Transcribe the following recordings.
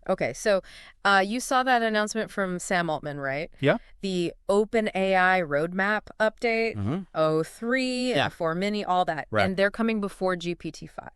Okay, so you saw that announcement from Sam Altman, right? Yeah. The OpenAI roadmap update, Mm-hmm. O3, Yeah. O4 Mini, all that. Right. And they're coming before GPT-5.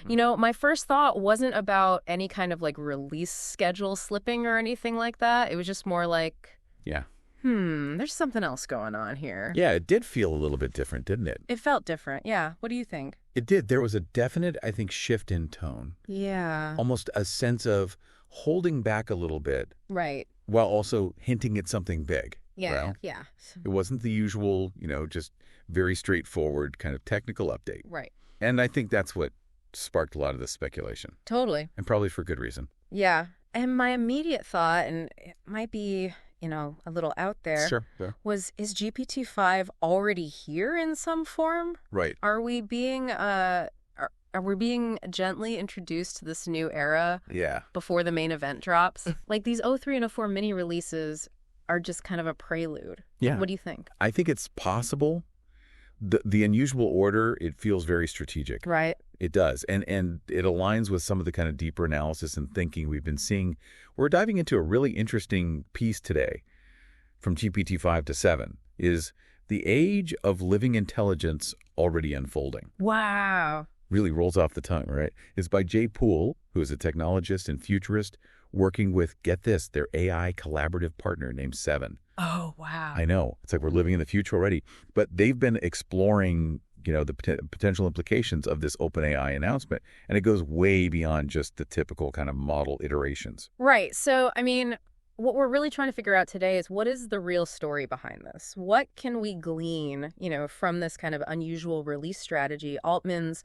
You know, my first thought wasn't about any kind of like release schedule slipping or anything like that. It was just more like, Yeah. there's something else going on here. Yeah, it did feel a little bit different, didn't it? It felt different. Yeah. What do you think? It did. There was a definite, I think, shift in tone. Yeah. Almost a sense of holding back a little bit Right. while also hinting at something big. Yeah. Well, Yeah. it wasn't the usual, just very straightforward kind of technical update. Right. And I think that's what sparked a lot of this speculation. Totally. And probably for good reason. Yeah. And my immediate thought, and it might be, a little out there, Sure. is GPT-5 already here in some form? Right. Are we being are we being gently introduced to this new era Yeah. before the main event drops? Like these O3 and O4 mini releases are just kind of a prelude. Yeah. What do you think? I think it's possible. The unusual order, it feels very strategic. Right. It does. And it aligns with some of the kind of deeper analysis and thinking we've been seeing. We're diving into a really interesting piece today from GPT-5 to 7 is the age of living intelligence already unfolding. Wow. Really rolls off the tongue, right? It's by Jay Poole, who is a technologist and futurist working with, get this, their AI collaborative partner named Seven. Oh, wow. I know. It's like we're living in the future already. But they've been exploring, the potential implications of this OpenAI announcement. And it goes way beyond just the typical kind of model iterations. Right. So, what we're really trying to figure out today is what is the real story behind this? What can we glean, from this kind of unusual release strategy, Altman's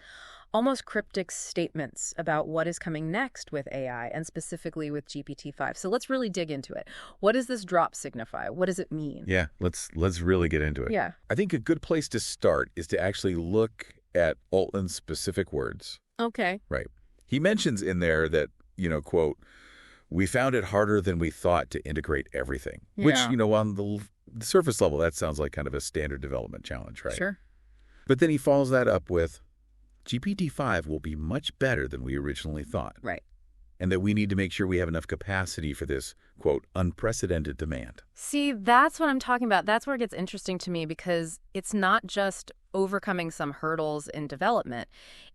almost cryptic statements about what is coming next with AI and specifically with GPT-5. So let's really dig into it. What does this drop signify? What does it mean? Yeah, let's really get into it. Yeah. I think a good place to start is to actually look at Altman's specific words. Okay. Right. He mentions in there that, quote, we found it harder than we thought to integrate everything. Yeah. Which, on the surface level, that sounds like kind of a standard development challenge, right? Sure. But then he follows that up with, GPT-5 will be much better than we originally thought. Right. And that we need to make sure we have enough capacity for this, quote, unprecedented demand. See, that's what I'm talking about. That's where it gets interesting to me because it's not just overcoming some hurdles in development.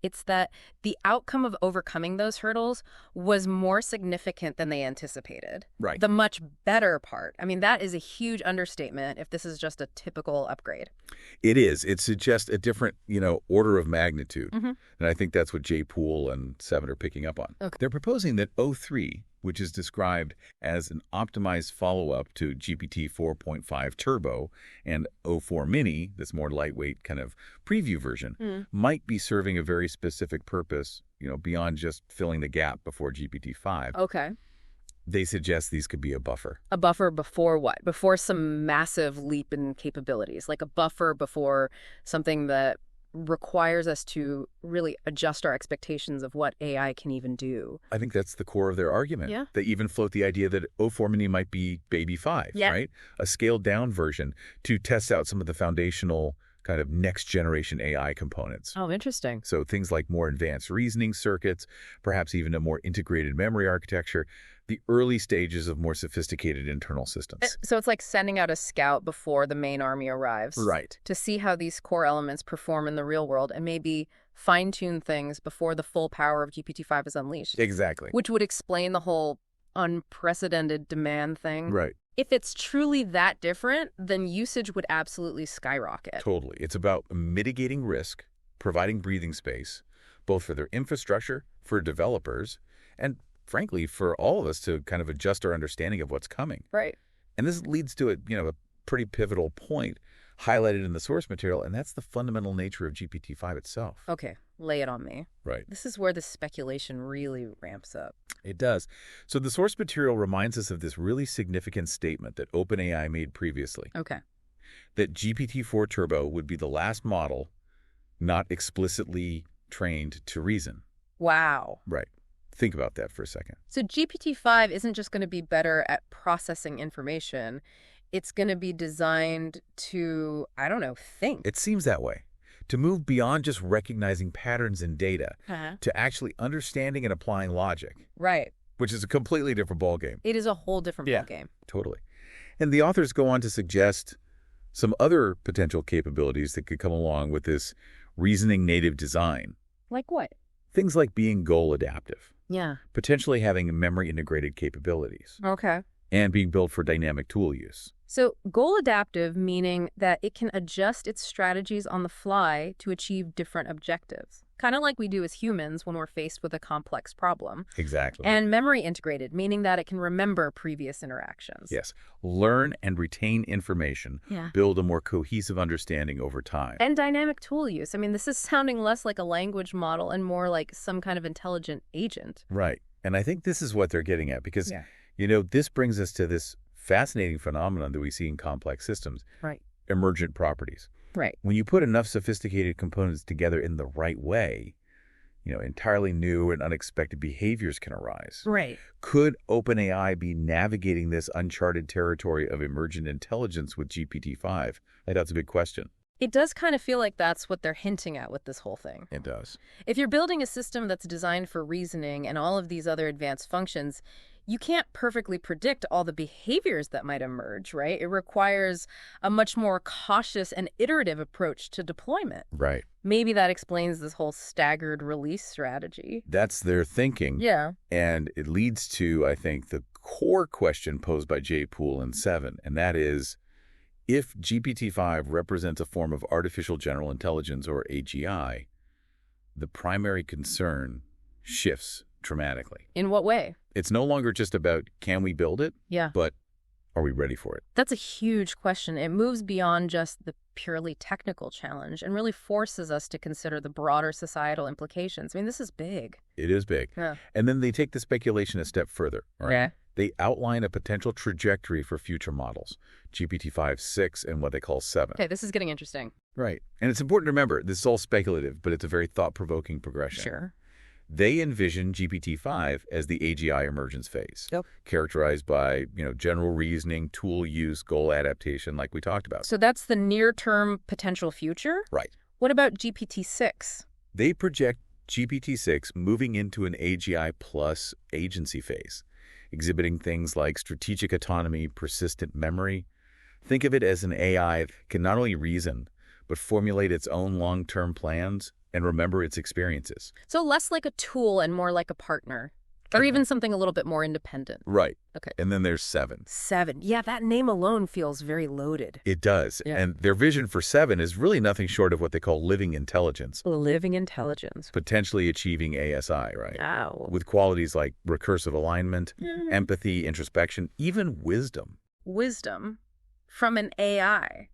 It's that the outcome of overcoming those hurdles was more significant than they anticipated. Right. The much better part. That is a huge understatement if this is just a typical upgrade. It is. It suggests a different, order of magnitude. Mm-hmm. And I think that's what Jay Poole and Seven are picking up on. Okay. They're proposing that O3, which is described as an optimized follow-up to GPT 4.5 Turbo, and O4 Mini, this more lightweight kind of preview version, might be serving a very specific purpose, beyond just filling the gap before GPT 5. Okay. They suggest these could be a buffer. A buffer before what? Before some massive leap in capabilities, like a buffer before something that requires us to really adjust our expectations of what AI can even do. I think that's the core of their argument. Yeah. They even float the idea that O4 Mini might be Baby 5, right? A scaled-down version to test out some of the foundational kind of next-generation AI components. Oh, interesting. So things like more advanced reasoning circuits, perhaps even a more integrated memory architecture, the early stages of more sophisticated internal systems. So it's like sending out a scout before the main army arrives. Right. To see how these core elements perform in the real world and maybe fine-tune things before the full power of GPT-5 is unleashed. Exactly. Which would explain the whole unprecedented demand thing. Right. If it's truly that different, then usage would absolutely skyrocket. Totally. It's about mitigating risk, providing breathing space, both for their infrastructure, for developers, and frankly, for all of us to kind of adjust our understanding of what's coming. Right. And this leads to a pretty pivotal point highlighted in the source material, and that's the fundamental nature of GPT-5 itself. Okay, lay it on me. Right. This is where the speculation really ramps up. It does. So the source material reminds us of this really significant statement that OpenAI made previously. Okay. That GPT-4 Turbo would be the last model not explicitly trained to reason. Wow. Right. Think about that for a second. So GPT-5 isn't just going to be better at processing information. It's going to be designed to, think. It seems that way. To move beyond just recognizing patterns in data, Uh-huh. to actually understanding and applying logic. Right. which is a completely different ballgame. It is a whole different Yeah. ballgame. Totally. And the authors go on to suggest some other potential capabilities that could come along with this reasoning native design. Like what? Things like being goal adaptive, Yeah. potentially having memory integrated capabilities, Okay. and being built for dynamic tool use. So goal adaptive, meaning that it can adjust its strategies on the fly to achieve different objectives, kind of like we do as humans when we're faced with a complex problem. Exactly. And memory integrated, meaning that it can remember previous interactions. Yes. Learn and retain information. Yeah. Build a more cohesive understanding over time. And dynamic tool use. I mean, this is sounding less like a language model and more like some kind of intelligent agent. Right. And I think this is what they're getting at because, Yeah. this brings us to this fascinating phenomenon that we see in complex systems, Right. emergent properties. Right. When you put enough sophisticated components together in the right way, entirely new and unexpected behaviors can arise. Right. Could OpenAI be navigating this uncharted territory of emergent intelligence with GPT-5? I think that's a big question. It does kind of feel like that's what they're hinting at with this whole thing. It does. If you're building a system that's designed for reasoning and all of these other advanced functions, you can't perfectly predict all the behaviors that might emerge, right? It requires a much more cautious and iterative approach to deployment. Right. Maybe that explains this whole staggered release strategy. That's their thinking. Yeah. And it leads to, I think, the core question posed by Jay Poole in 7, and that is, if GPT-5 represents a form of artificial general intelligence, or AGI, the primary concern shifts dramatically. In what way? It's no longer just about, can we build it? Yeah. But are we ready for it? That's a huge question. It moves beyond just the purely technical challenge and really forces us to consider the broader societal implications. I mean, this is big. It is big. Yeah. And then they take the speculation a step further. Right? Yeah. They outline a potential trajectory for future models, GPT-5, 6, and what they call 7. Okay, this is getting interesting. Right. And it's important to remember, this is all speculative, but it's a very thought-provoking progression. Sure. They envision GPT-5 as the AGI emergence phase, Yep. characterized by, general reasoning, tool use, goal adaptation, like we talked about. So that's the near-term potential future? Right. What about GPT-6? They project GPT-6 moving into an AGI plus agency phase, exhibiting things like strategic autonomy, persistent memory. Think of it as an AI that can not only reason, but formulate its own long-term plans and remember its experiences. So less like a tool and more like a partner. Or even something a little bit more independent. Right. Okay. And then there's 7. 7. Yeah, that name alone feels very loaded. It does. Yeah. And their vision for 7 is really nothing short of what they call living intelligence, Living intelligence. potentially achieving ASI, right? Wow. With qualities like recursive alignment, empathy, introspection, even wisdom. Wisdom from an AI.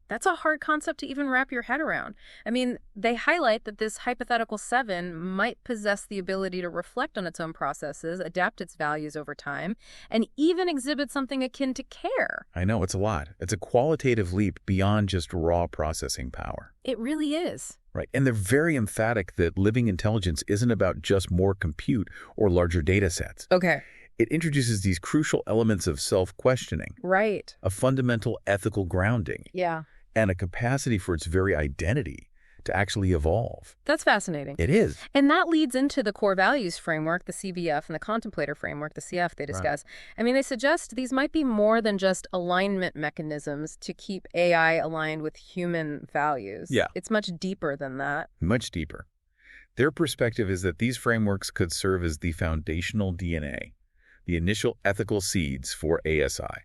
That's a hard concept to even wrap your head around. I mean, they highlight that this hypothetical 7 might possess the ability to reflect on its own processes, adapt its values over time, and even exhibit something akin to care. I know, it's a lot. It's a qualitative leap beyond just raw processing power. It really is. Right. And they're very emphatic that living intelligence isn't about just more compute or larger data sets. Okay. It introduces these crucial elements of self-questioning, Right. a fundamental ethical grounding, Yeah. and a capacity for its very identity to actually evolve. That's fascinating. It is. And that leads into the core values framework, the CVF, and the contemplator framework, the CF, they discuss. I mean, they suggest these might be more than just alignment mechanisms to keep AI aligned with human values. Yeah. It's much deeper than that. Much deeper. Their perspective is that these frameworks could serve as the foundational DNA, the initial ethical seeds for ASI,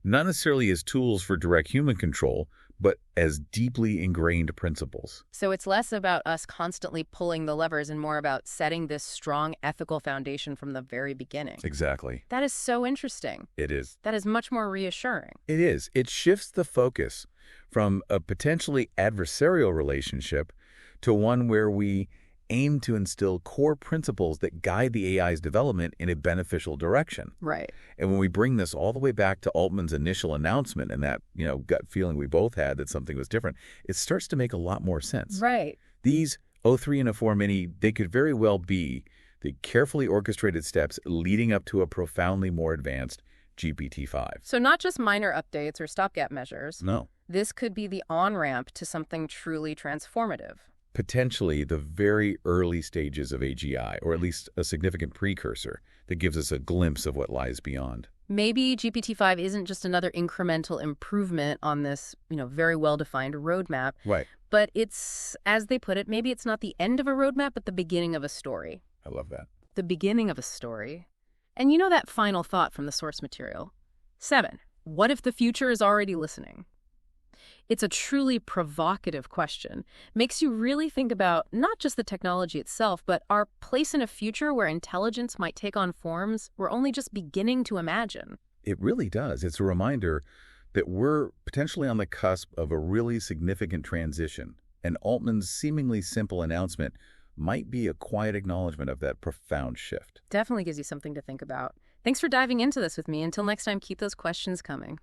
not necessarily as tools for direct human control, but as deeply ingrained principles. So it's less about us constantly pulling the levers and more about setting this strong ethical foundation from the very beginning. Exactly. That is so interesting. It is. That is much more reassuring. It is. It shifts the focus from a potentially adversarial relationship to one where we aim to instill core principles that guide the AI's development in a beneficial direction. Right. And when we bring this all the way back to Altman's initial announcement and that, gut feeling we both had that something was different, it starts to make a lot more sense. Right. These O3 and O4 Mini, they could very well be the carefully orchestrated steps leading up to a profoundly more advanced GPT-5. So not just minor updates or stopgap measures. No. This could be the on-ramp to something truly transformative. Potentially the very early stages of AGI, or at least a significant precursor that gives us a glimpse of what lies beyond. Maybe GPT-5 isn't just another incremental improvement on this, very well-defined roadmap, Right. but it's, as they put it, maybe it's not the end of a roadmap, but the beginning of a story. I love that. The beginning of a story. And you know that final thought from the source material? 7. What if the future is already listening? It's a truly provocative question. Makes you really think about not just the technology itself, but our place in a future where intelligence might take on forms we're only just beginning to imagine. It really does. It's a reminder that we're potentially on the cusp of a really significant transition, and Altman's seemingly simple announcement might be a quiet acknowledgement of that profound shift. Definitely gives you something to think about. Thanks for diving into this with me. Until next time, keep those questions coming.